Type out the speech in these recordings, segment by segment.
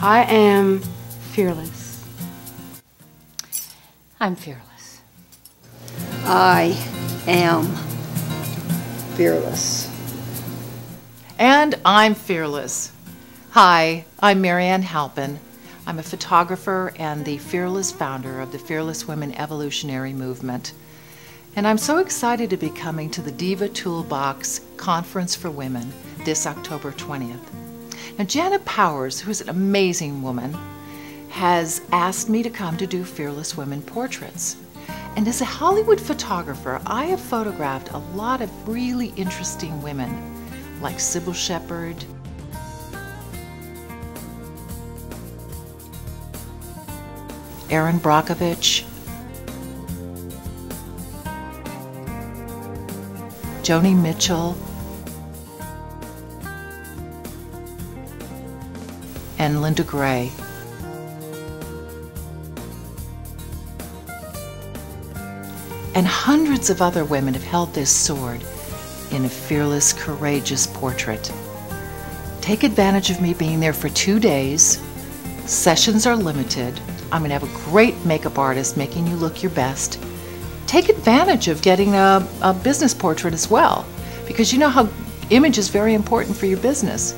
I am fearless. I'm fearless. I am fearless. And I'm fearless. Hi, I'm Marianne Halpin. I'm a photographer and the fearless founder of the Fearless Women Evolutionary Movement. And I'm so excited to be coming to the Diva Toolbox Conference for Women this October 20th. Now, Janet Powers, who's an amazing woman, has asked me to come to do Fearless Women portraits. And as a Hollywood photographer, I have photographed a lot of really interesting women, like Sybil Shepherd, Erin Brockovich, Joni Mitchell, and Linda Gray. And hundreds of other women have held this sword in a fearless, courageous portrait. Take advantage of me being there for 2 days. Sessions are limited. I'm going to have a great makeup artist making you look your best. Take advantage of getting a business portrait as well, because you know how image is very important for your business.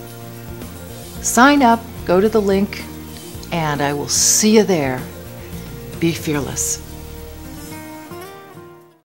Sign up, go to the link, and I will see you there. Be fearless.